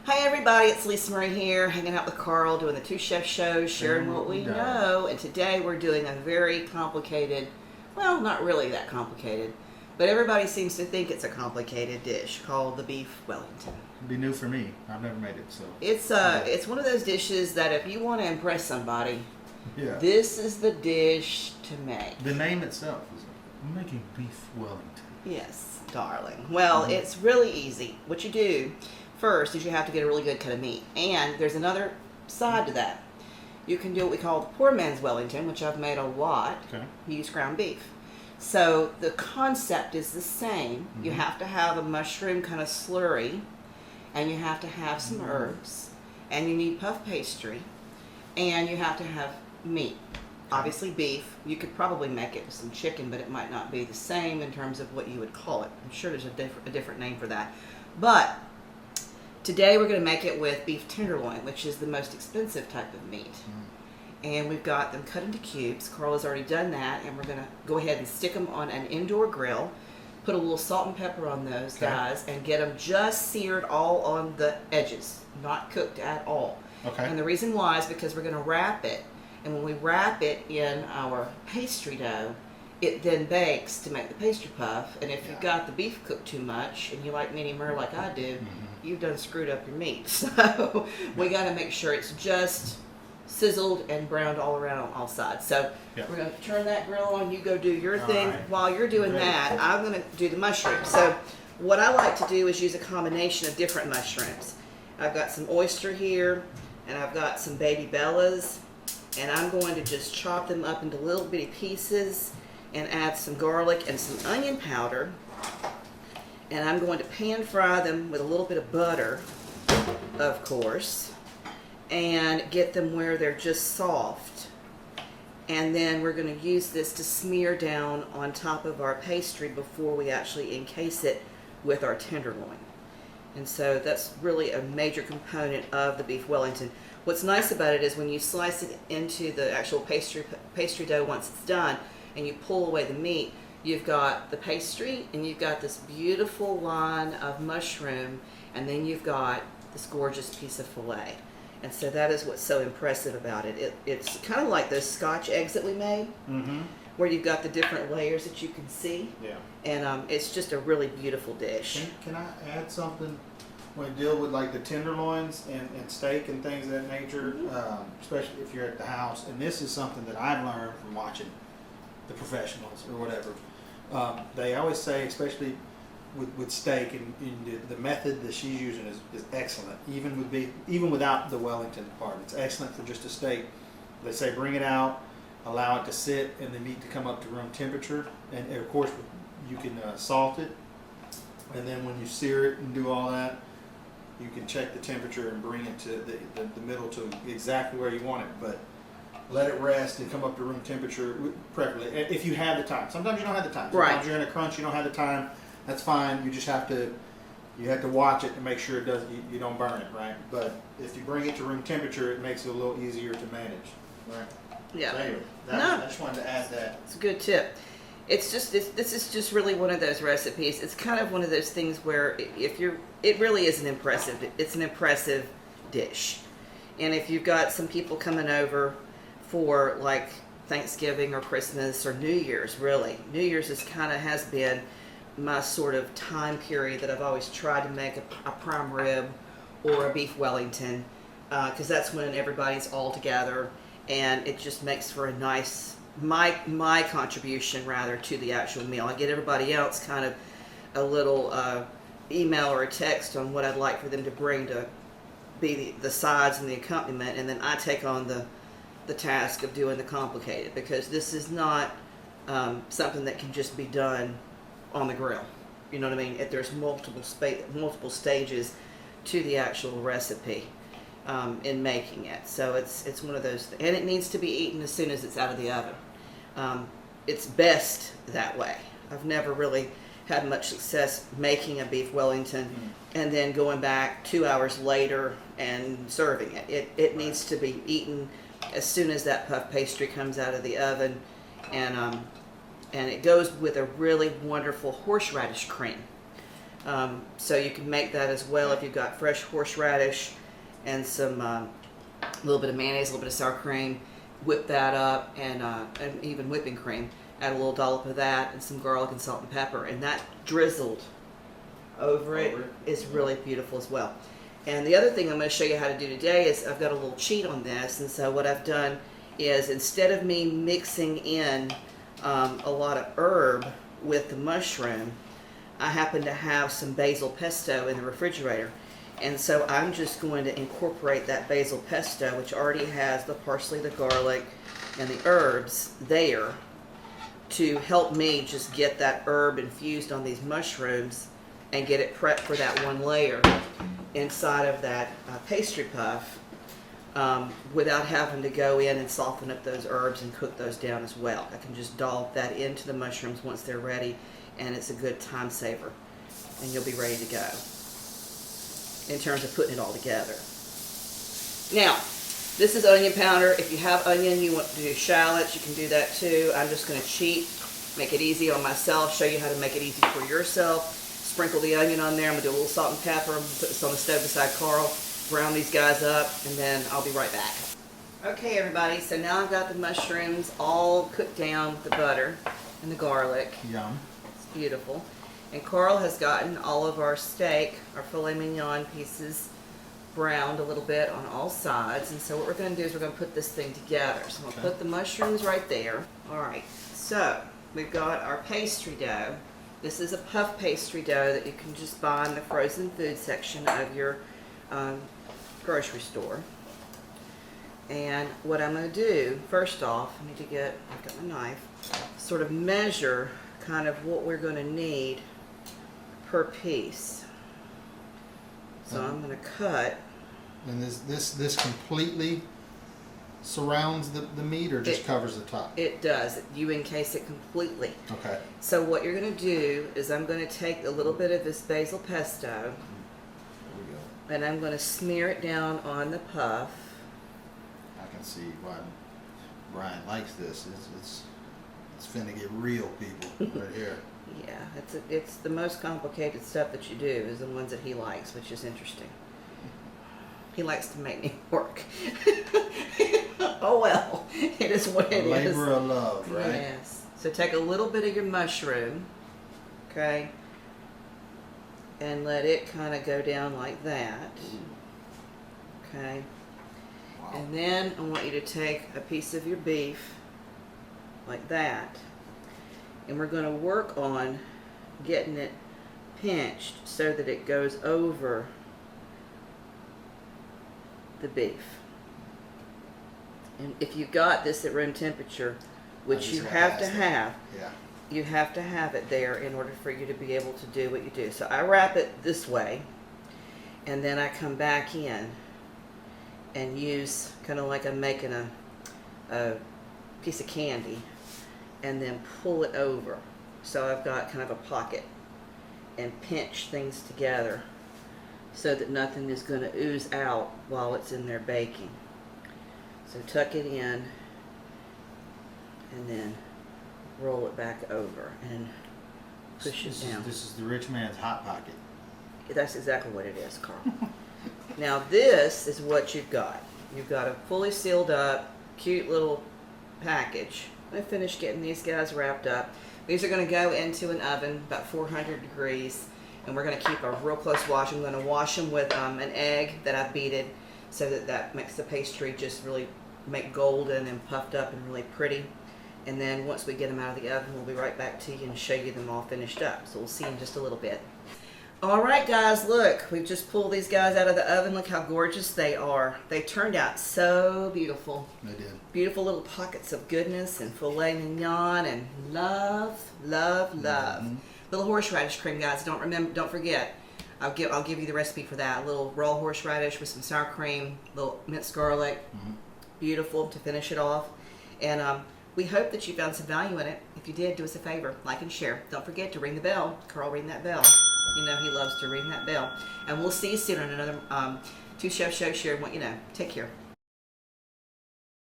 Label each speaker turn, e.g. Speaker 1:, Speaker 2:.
Speaker 1: Hi everybody, it's alisamurray here, hanging out with Carl, doing the Two Chef Shows, sharing what we know. And today we're doing a very complicated, well, not really that complicated, but everybody seems to think it's a complicated dish called the Beef Wellington.
Speaker 2: It'd be new for me. I've never made it, so.
Speaker 1: It's one of those dishes that if you want to impress somebody, this is the dish to make.
Speaker 2: The name itself is I'm making Beef Wellington.
Speaker 1: Yes, darling. Well, it's really easy. What you do first is you have to get a really good cut of meat. And there's another side to that. You can do what we call the poor man's Wellington, which I've made a lot.
Speaker 2: Okay.
Speaker 1: You use ground beef. So the concept is the same. You have to have a mushroom kind of slurry, and you have to have some herbs, and you need puff pastry, and you have to have meat. Obviously beef. You could probably make it with some chicken, but it might not be the same in terms of what you would call it. I'm sure there's a different name for that. But today we're going to make it with beef tenderloin, which is the most expensive type of meat. And we've got them cut into cubes. Carl has already done that, and we're going to go ahead and stick them on an indoor grill, put a little salt and pepper on those guys, and get them just seared all on the edges, not cooked at all.
Speaker 2: Okay.
Speaker 1: And the reason why is because we're going to wrap it, and when we wrap it in our pastry dough, it then bakes to make the pastry puff. And if you've got the beef cooked too much, and you like medium rare like I do, you've done screwed up your meat. So we got to make sure it's just sizzled and browned all around on all sides. So we're going to turn that grill on. You go do your thing.
Speaker 2: Right.
Speaker 1: While you're doing that, I'm going to do the mushrooms. So what I like to do is use a combination of different mushrooms. I've got some oyster here, and I've got some baby bellas, and I'm going to just chop them up into little bitty pieces and add some garlic and some onion powder. And I'm going to pan fry them with a little bit of butter, of course, and get them where they're just soft. And then we're going to use this to smear down on top of our pastry before we actually encase it with our tenderloin. And so that's really a major component of the Beef Wellington. What's nice about it is when you slice it into the actual pastry dough once it's done, and you pull away the meat, you've got the pastry, and you've got this beautiful line of mushroom, and then you've got this gorgeous piece of filet. And so that is what's so impressive about it. It's kind of like those Scotch eggs that we made, where you've got the different layers that you can see.
Speaker 2: Yeah.
Speaker 1: And it's just a really beautiful dish.
Speaker 2: Can I add something when you deal with like the tenderloins and steak and things of that nature, especially if you're at the house? And this is something that I've learned from watching the professionals or whatever. They always say, especially with steak, and the method that she's using is excellent. Even without the Wellington part, it's excellent for just a steak. They say bring it out, allow it to sit, and the meat to come up to room temperature. And of course, you can salt it, and then when you sear it and do all that, you can check the temperature and bring it to the middle to exactly where you want it. But let it rest and come up to room temperature, preferably, if you have the time. Sometimes you don't have the time. Sometimes you're in a crunch, you don't have the time. That's fine. You just have to watch it and make sure you don't burn it, right? But if you bring it to room temperature, it makes it a little easier to manage, right?
Speaker 1: Yeah.
Speaker 2: So anyway, I just wanted to add that.
Speaker 1: It's a good tip. This is just really one of those recipes. It's kind of one of those things where it really is it's an impressive dish. And if you've got some people coming over for like Thanksgiving or Christmas or New Year's, really, New Year's has been my sort of time period that I've always tried to make a prime rib or a beef Wellington, because that's when everybody's all together, and it just makes for a nice my contribution rather to the actual meal. I get everybody else kind of a little email or a text on what I'd like for them to bring to be the sides and the accompaniment, and then I take on the task of doing the complicated, because this is not something that can just be done on the grill. You know what I mean? There's multiple stages to the actual recipe in making it. So it's one of those, and it needs to be eaten as soon as it's out of the oven. It's best that way. I've never really had much success making a beef Wellington and then going back 2 hours later and serving it. It needs to be eaten as soon as that puff pastry comes out of the oven, and it goes with a really wonderful horseradish cream. So you can make that as well if you've got fresh horseradish and some a little bit of mayonnaise, a little bit of sour cream. Whip that up, and even whipping cream. Add a little dollop of that and some garlic and salt and pepper, and that drizzled over it is really beautiful as well. And the other thing I'm going to show you how to do today is I've got a little cheat on this, and so what I've done is instead of me mixing in a lot of herb with the mushroom, I happen to have some basil pesto in the refrigerator. And so I'm just going to incorporate that basil pesto, which already has the parsley, the garlic, and the herbs there, to help me just get that herb infused on these mushrooms and get it prepped for that one layer inside of that pastry puff, without having to go in and soften up those herbs and cook those down as well. I can just dollop that into the mushrooms once they're ready, and it's a good time saver, and you'll be ready to go in terms of putting it all together. Now, this is onion powder. If you have onion, you want to do shallots, you can do that too. I'm just going to cheat, make it easy on myself, show you how to make it easy for yourself. Sprinkle the onion on there. I'm going to do a little salt and pepper. I'm going to put this on the stove beside Carl, brown these guys up, and then I'll be right back. Okay, everybody, so now I've got the mushrooms all cooked down with the butter and the garlic.
Speaker 2: Yum.
Speaker 1: It's beautiful. And Carl has gotten all of our steak, our filet mignon pieces, browned a little bit on all sides. And so what we're going to do is we're going to put this thing together. So I'm going to put the mushrooms right there. All right, so we've got our pastry dough. This is a puff pastry dough that you can just buy in the frozen food section of your grocery store. And what I'm going to do, first off, I need to get, I've got my knife, sort of measure kind of what we're going to need per piece. So I'm going to cut.
Speaker 2: And this completely surrounds the meat, or just covers the top?
Speaker 1: It does. You encase it completely.
Speaker 2: Okay.
Speaker 1: So what you're going to do is I'm going to take a little bit of this basil pesto,
Speaker 2: There we go.
Speaker 1: and I'm going to smear it down on the puff.
Speaker 2: I can see why Brian likes this. It's finna get real, people, right here.
Speaker 1: Yeah, it's the most complicated stuff that you do is the ones that he likes, which is interesting. He likes to make me work. Oh well, it is what it is.
Speaker 2: Labor of love, right?
Speaker 1: Yes. So take a little bit of your mushroom, okay, and let it kind of go down like that. Okay.
Speaker 2: Wow.
Speaker 1: And then I want you to take a piece of your beef, like that, and we're going to work on getting it pinched so that it goes over the beef. And if you've got this at room temperature, which you have to have, you have to have it there in order for you to be able to do what you do. So I wrap it this way, and then I come back in and use kind of like I'm making a piece of candy, and then pull it over. So I've got kind of a pocket, and pinch things together so that nothing is going to ooze out while it's in there baking. So tuck it in, and then roll it back over and push it down.
Speaker 2: This is the rich man's hot pocket.
Speaker 1: That's exactly what it is, Carl. Now this is what you've got. You've got a fully sealed up, cute little package. I finished getting these guys wrapped up. These are going to go into an oven about 400 degrees, and we're going to keep a real close watch. I'm going to wash them with an egg that I've beaten so that makes the pastry just really make golden and puffed up and really pretty. And then once we get them out of the oven, we'll be right back to you and show you them all finished up. So we'll see in just a little bit. All right, guys, look, we've just pulled these guys out of the oven. Look how gorgeous they are. They turned out so beautiful.
Speaker 2: They did.
Speaker 1: Beautiful little pockets of goodness and filet mignon and love, love, love.
Speaker 2: Mm-hmm.
Speaker 1: Little horseradish cream, guys. Don't forget. I'll give you the recipe for that. A little raw horseradish with some sour cream, little minced garlic.
Speaker 2: Mm-hmm.
Speaker 1: Beautiful to finish it off. And we hope that you found some value in it. If you did, do us a favor, like and share. Don't forget to ring the bell. Carl, ring that bell. You know he loves to ring that bell. And we'll see you soon on another Two Chef Show. Share what you know. Take care.